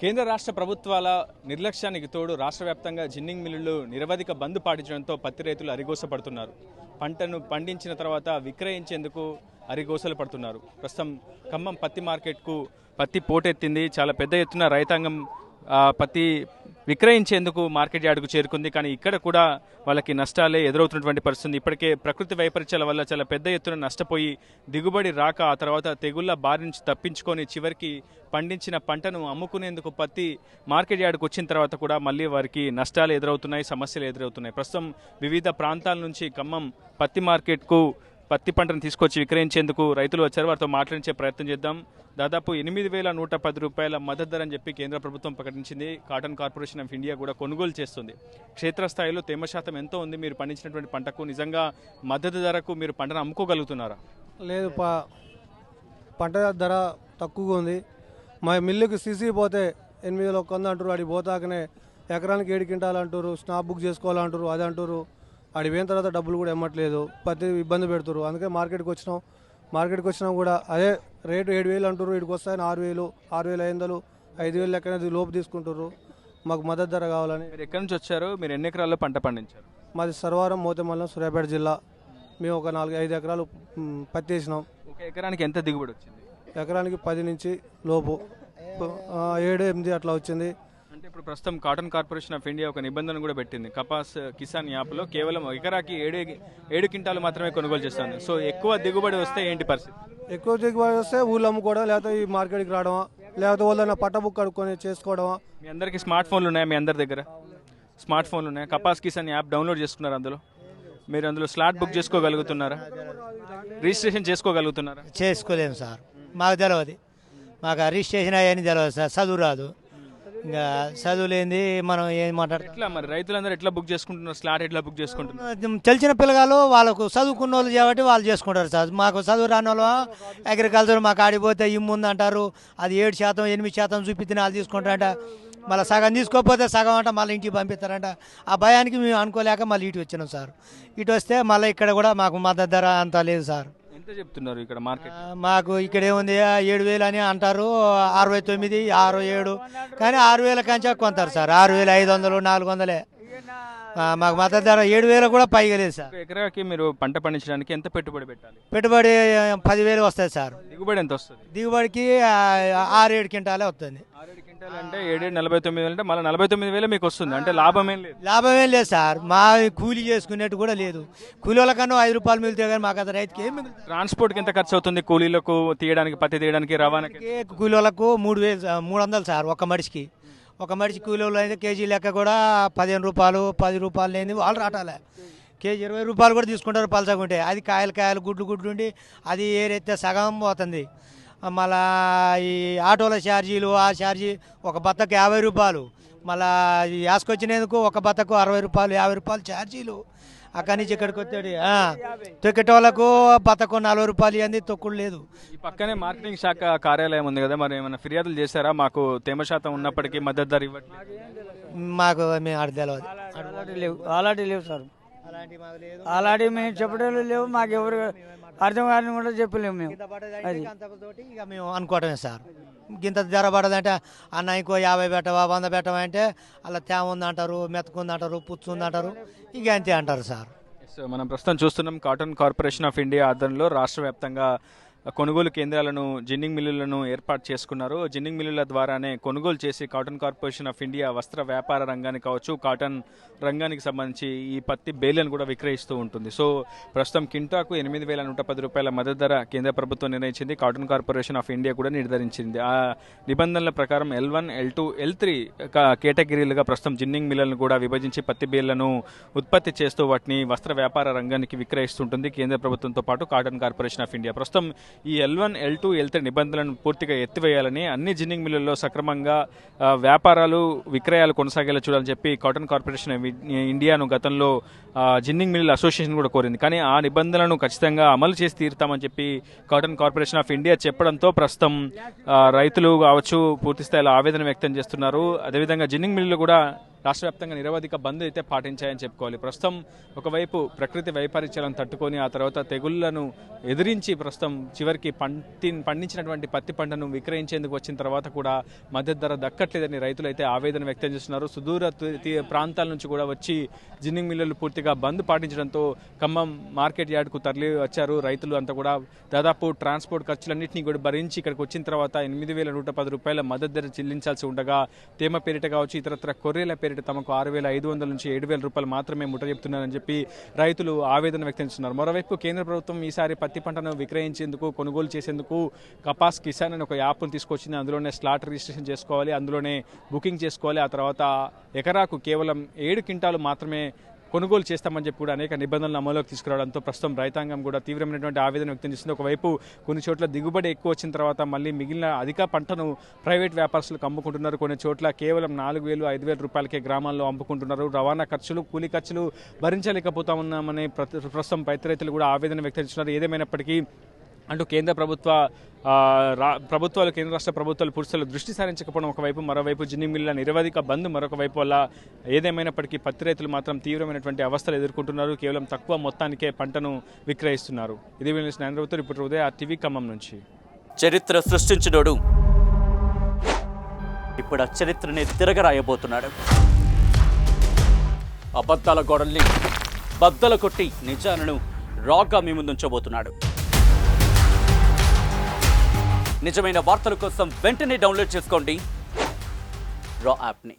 కేంద్ర రాష్ట్ర ప్రభుత్వాల నిర్లక్ష్యానికి తోడు రాష్ట్ర వ్యాప్తంగా జిన్నింగ్ మిల్లులు నిరవధిక బంద్ పాటించడంతో పత్తి రైతులు అరిగోసపడుతున్నారు. పంటను పండించిన తర్వాత విక్రయించేందుకు అరిగోసలు పడుతున్నారు. ప్రస్తుతం ఖమ్మం పత్తి మార్కెట్కు పత్తి పోటెత్తింది. చాలా పెద్ద ఎత్తున రైతాంగం పత్తి విక్రయించేందుకు మార్కెట్ యార్డుకు చేరుకుంది. కానీ ఇక్కడ కూడా వాళ్ళకి నష్టాలే ఎదురవుతున్నటువంటి పరిస్థితి. ఇప్పటికే ప్రకృతి వైపరీత్యాల వల్ల చాలా పెద్ద ఎత్తున నష్టపోయి దిగుబడి రాక ఆ తర్వాత తెగుళ్ల బారి నుంచి తప్పించుకొని చివరికి పండించిన పంటను అమ్ముకునేందుకు పత్తి మార్కెట్ యార్డుకు వచ్చిన తర్వాత కూడా మళ్ళీ వారికి నష్టాలు ఎదురవుతున్నాయి, సమస్యలు ఎదురవుతున్నాయి. ప్రస్తుతం వివిధ ప్రాంతాల నుంచి ఖమ్మం పత్తి మార్కెట్కు పత్తి పంటను తీసుకొచ్చి విక్రయించేందుకు రైతులు వచ్చారు. వారితో మాట్లాడించే ప్రయత్నం చేద్దాం. దాదాపు 8,110 రూపాయల మద్దతు ధర అని చెప్పి కేంద్ర ప్రభుత్వం ప్రకటించింది. కాటన్ కార్పొరేషన్ ఆఫ్ ఇండియా కూడా కొనుగోలు చేస్తుంది. క్షేత్రస్థాయిలో తేమ శాతం ఎంతో ఉంది? మీరు పండించినటువంటి పంటకు నిజంగా మద్దతు ధరకు మీరు పంటను అమ్ముకోగలుగుతున్నారా? లేదు, పంట ధర తక్కువగా ఉంది. మా మిల్లుకి సీసీ పోతే 8,100 అంటారు. అడిగి పోతాకనే ఎకరానికి 7 క్వింటాలు అంటారు. స్నాప్ బుక్ చేసుకోవాలంటారు, అది అంటారు. అడిగి పోయిన తర్వాత డబ్బులు కూడా ఇవ్వట్లేదు, పత్తి ఇబ్బంది పెడుతున్నారు. అందుకే మార్కెట్కి వచ్చినాం కూడా అదే రేటు 7,000 అంటారు. ఇక్కడికి వస్తాయని 6,000, 6,500, 5,000 లెక్కన లోపు తీసుకుంటారు. మాకు మద్దతు ధర కావాలని. మీరు ఎక్కడి నుంచి వచ్చారు? మీరు ఎన్ని ఎకరాల్లో పంట పండించారు? మాది సర్వారం మోతెమల్లం, సూర్యాపేట జిల్లా. మేము ఒక 4-5 ఎకరాలు పత్తి వేసినాం. ఒక ఎకరానికి ఎంత దిగుబడి వచ్చింది? ఎకరానికి 10 నుంచి లోపు 7-8 అట్లా వచ్చింది. అంటే ఇప్పుడు ప్రస్తుతం కాటన్ కార్పొరేషన్ ఆఫ్ ఇండియా ఒక నిబంధన కూడా పెట్టింది. కపాస్ కిసాన్ యాప్లో కేవలం ఎకరాకి 7 క్వింటాలు మాత్రమే కొనుగోలు చేస్తాను. సో ఎక్కువ దిగుబడి వస్తే ఏంటి పరిస్థితి? ఎక్కువ దిగుబడి వస్తే ఊళ్ళో అమ్ముకోవడం, లేకపోతే ఈ మార్కెట్కి రావడమా, లేకపోతే వాళ్ళ పట్ట బుక్ కడుక్కొని చేసుకోవడమా. మీ అందరికీ స్మార్ట్ ఫోన్లు ఉన్నాయా? మీ అందరి దగ్గర స్మార్ట్ ఫోన్లు ఉన్నాయా? కపాస్ కిసాన్ యాప్ డౌన్లోడ్ చేసుకున్నారు. మీరు అందులో స్లాట్ బుక్ చేసుకోగలుగుతున్నారా? రిజిస్ట్రేషన్ చేసుకోగలుగుతున్నారా? చేసుకోలేము సార్, మాకు తెలియదు. మాకు రిజిస్ట్రేషన్ అయ్యని తెలియదు సార్, చదువు రాదు. ఇంకా చదువు లేని మనం ఏం మాట్లాడుతాం. ఎట్లా మరి రైతులందరూ ఎట్లా బుక్ చేసుకుంటున్నారు? స్లాట్ ఎట్లా బుక్ చేసుకుంటున్నారు? తెలిసిన పిల్లగాళ్ళు వాళ్ళకు చదువుకున్న వాళ్ళు కాబట్టి వాళ్ళు చేసుకుంటారు సార్. మాకు చదువు రాని వాళ్ళు అగ్రికల్చర్ మాకు ఆడిపోతే ఇమ్ముంది అంటారు. అది 7%, 8% చూపిస్తే వాళ్ళు తీసుకుంటారంట. మళ్ళీ సగం తీసుకోకపోతే సగం అంట మళ్ళీ ఇంటికి పంపిస్తారంట. ఆ భయానికి మేము అనుకోలేక మళ్ళీ ఇటు వచ్చినాం సార్. ఇటు వస్తే మళ్ళీ ఇక్కడ కూడా మాకు మద్దతు ధర అంత లేదు సార్. ఎంత చెప్తున్నారు ఇక్కడ మార్కెట్? మాకు ఇక్కడ ఏముంది 7,000 అని అంటారు. 69, 67, కానీ 6,000 కంచా కొంటారు సార్. 6,500, 400. మాకు మద్దతు ధర 7,000 కూడా పైగా లేదు సార్. ఎకరాకి మీరు పంట పండించడానికి ఎంత పెట్టుబడి పెట్టాలి? పెట్టుబడి 10,000 వస్తుంది సార్. దిగుబడి ఎంత వస్తుంది? దిగుబడికి 6-7 క్వింటాలే వస్తుంది. 6-7 క్వింటాలు అంటే 7,49,000 అంటే మళ్ళీ 49,000 మీకు వస్తుంది. అంటే లాభమేం లేదు? లాభమేం లేదు సార్. మా కూలీ చేసుకునేట్టు కూడా లేదు. కూలీ వాళ్ళకన్నా 5 రూపాయలు మిగులుతాయి, కానీ మాకు అది రైతుకి ఏం మిగులుతుంది? ట్రాన్స్పోర్ట్కి ఎంత ఖర్చు అవుతుంది? కూలీలకు తీయడానికి, పత్తి తీయడానికి, రవాణాకి? కూలీ వాళ్ళకు 3,300 సార్ ఒక మనిషికి. ఒక మనిషి కూలీలు అయితే కేజీ లెక్క కూడా 15 రూపాయలు, 10 రూపాయలు లేని వాళ్ళు రాటాలే. కేజీ 20 రూపాయలు కూడా తీసుకుంటారు పలసగుంటే. అది కాయలు గుడ్లు ఉండి అది ఏరైతే సగం పోతుంది. మళ్ళా ఈ ఆటోల ఛార్జీలు, ఆ ఛార్జీ ఒక బత్తకు 50 రూపాయలు. మళ్ళీ యాసకొచ్చినందుకు ఒక బత్తకు 60 రూపాయలు, 50 రూపాయలు ఛార్జీలు. అక్కడి నుంచి ఇక్కడికి వచ్చాడు. తొక్కేటోళ్ళకు బత్తకు 40 రూపాయలు ఇవ్వండి, తొక్కుడు లేదు. ఈ పక్కనే మార్కెటింగ్ శాఖ కార్యాలయం ఉంది కదా, మరి ఏమైనా ఫిర్యాదులు చేశారా? మాకు తేమ శాతం ఉన్నప్పటికీ మద్దతు ధర ఇవ్వట్లేదు. మాకు మేము అర్థం తెలియదు. అలాంటివి లేవు సార్. అలాంటివి మేము చెప్పడం లేవు. మాకు ఎవరు అర్థం కాని కూడా చెప్పలేము మేము. ఇక మేము అనుకోవటమే సార్. గింత ధర పడదంటే అన్న ఇంకో 50 పెట్టవా, 100 పెట్టవా అంటే అలా తేమ ఉందంటారు, మెతుకుందంటారు, పుచ్చు ఉందంటారు. ఇక అంతే అంటారు సార్. సో మనం ప్రస్తుతం చూస్తున్నాం కాటన్ కార్పొరేషన్ ఆఫ్ ఇండియా ఆధ్వర్యంలో రాష్ట్ర వ్యాప్తంగా కొనుగోలు కేంద్రాలను, జిన్నింగ్ మిల్లులను ఏర్పాటు చేసుకున్నారు. జిన్నింగ్ మిల్లుల ద్వారానే కొనుగోలు చేసి కాటన్ కార్పొరేషన్ ఆఫ్ ఇండియా వస్త్ర వ్యాపార రంగానికి కావచ్చు, కాటన్ రంగానికి సంబంధించి ఈ పత్తి బేలను కూడా విక్రయిస్తూ ఉంటుంది. సో ప్రస్తుతం కింటాకు 8,110 రూపాయల మద్దతు ధర కేంద్ర ప్రభుత్వం నిర్ణయించింది. కాటన్ కార్పొరేషన్ ఆఫ్ ఇండియా కూడా నిర్ధారించింది. ఆ నిబంధనల ప్రకారం L1, L2, L3 కేటగిరీలుగా ప్రస్తుతం జిన్నింగ్ మిల్లులను కూడా విభజించి పత్తి బేలను ఉత్పత్తి చేస్తూ వాటిని వస్త్ర వ్యాపార రంగానికి విక్రయిస్తుంటుంది కేంద్ర ప్రభుత్వంతో పాటు కాటన్ కార్పొరేషన్ ఆఫ్ ఇండియా. ప్రస్తుతం ఈ L1, L2, L3 నిబంధనలను పూర్తిగా ఎత్తివేయాలని, అన్ని జిన్నింగ్ మిల్లుల్లో సక్రమంగా వ్యాపారాలు, విక్రయాలు కొనసాగేలా చూడాలని చెప్పి కాటన్ కార్పొరేషన్ ఆఫ్ ఇండియాను గతంలో జిన్నింగ్ మిల్లుల అసోసియేషన్ కూడా కోరింది. కానీ ఆ నిబంధనలను ఖచ్చితంగా అమలు చేసి తీరుతామని చెప్పి కాటన్ కార్పొరేషన్ ఆఫ్ ఇండియా చెప్పడంతో ప్రస్తుతం రైతులు కావచ్చు పూర్తి స్థాయిలో ఆవేదన వ్యక్తం చేస్తున్నారు. అదేవిధంగా జిన్నింగ్ మిల్లులు కూడా రాష్ట్ర వ్యాప్తంగా నిరవధిక బంద్ అయితే పాటించాయని చెప్పుకోవాలి. ప్రస్తుతం ఒకవైపు ప్రకృతి వైపరీత్యాలను తట్టుకొని ఆ తర్వాత తెగుళ్లను ఎదిరించి ప్రస్తుతం చివరికి పండించినటువంటి పత్తి పంటను విక్రయించేందుకు వచ్చిన తర్వాత కూడా మద్దతు ధర దక్కట్లేదని రైతులు అయితే ఆవేదన వ్యక్తం చేస్తున్నారు. సుదూర ప్రాంతాల నుంచి కూడా వచ్చి జిన్నింగ్ మిల్లులు పూర్తిగా బంద్ పాటించడంతో ఖమ్మం మార్కెట్ యార్డ్కు తరలి వచ్చారు రైతులు అంతా కూడా. దాదాపు ట్రాన్స్పోర్ట్ ఖర్చులన్నింటినీ కూడా భరించి ఇక్కడికి వచ్చిన తర్వాత 8,110 రూపాయల మద్దతు ధర చెల్లించాల్సి ఉండగా తేమ పేరిట కావచ్చు ఇతరత్ర కొర్రీల పేరిట తమకు 6,500 నుంచి 7,000 రూపాయలు మాత్రమే ముట్ట చెప్తున్నారని చెప్పి రైతులు ఆవేదన వ్యక్తం చేస్తున్నారు. మరోవైపు కేంద్ర ప్రభుత్వం ఈసారి పత్తి పంటను విక్రయించేందుకు కొనుగోలు చేసేందుకు కపాస్ కిసాన్ అని ఒక యాప్ను తీసుకొచ్చింది. అందులోనే స్లాట్ రిజిస్ట్రేషన్ చేసుకోవాలి, అందులోనే బుకింగ్ చేసుకోవాలి. ఆ తర్వాత ఎకరాకు కేవలం 7 క్వింటాలు మాత్రమే కొనుగోలు చేస్తామని చెప్పి కూడా అనేక నిబంధనలు అమలులోకి తీసుకురావడంతో ప్రస్తుతం రైతాంగం కూడా తీవ్రమైనటువంటి ఆవేదన వ్యక్తం చేస్తుంది. ఒకవైపు కొన్ని చోట్ల దిగుబడి ఎక్కువ వచ్చిన తర్వాత మళ్ళీ మిగిలిన అధిక పంటను ప్రైవేట్ వ్యాపారస్తులకు అమ్ముకుంటున్నారు. కొన్ని చోట్ల కేవలం 4,000, 5,000 రూపాయలకే గ్రామాల్లో అమ్ముకుంటున్నారు. రవాణా ఖర్చులు, కూలీ ఖర్చులు భరించలేకపోతా ఉన్నామని ప్రస్తుతం రైతులు కూడా ఆవేదన వ్యక్తం చేస్తున్నారు. ఏదేమైనప్పటికీ అంటూ కేంద్ర ప్రభుత్వాలు కేంద్ర రాష్ట్ర ప్రభుత్వాలు పురుషులు దృష్టి సారించకపోవడం ఒకవైపు, మరోవైపు జిన్నింగ్ మిల్లుల నిరవధిక బంద్ మరొక వైపు వల్ల ఏదేమైనప్పటికీ పత్తి రైతులు మాత్రం తీవ్రమైనటువంటి అవస్థలు ఎదుర్కొంటున్నారు. కేవలం తక్కువ మొత్తానికే పంటను విక్రయిస్తున్నారు. ఇది నంద్రవుతారు ఇప్పుడు ఉదయ RTV ఖమ్మం నుంచి. చరిత్ర సృష్టించినోడు ఇప్పుడు ఆ చరిత్రని తిరగరాయబోతున్నాడు. అబద్ధాల గోడల్ని బద్దలు కొట్టి నిజాలను రాగా మీ ముందుంచబోతున్నాడు. నిజమైన వార్తల కోసం వెంటనే డౌన్లోడ్ చేసుకోండి రా యాప్ని.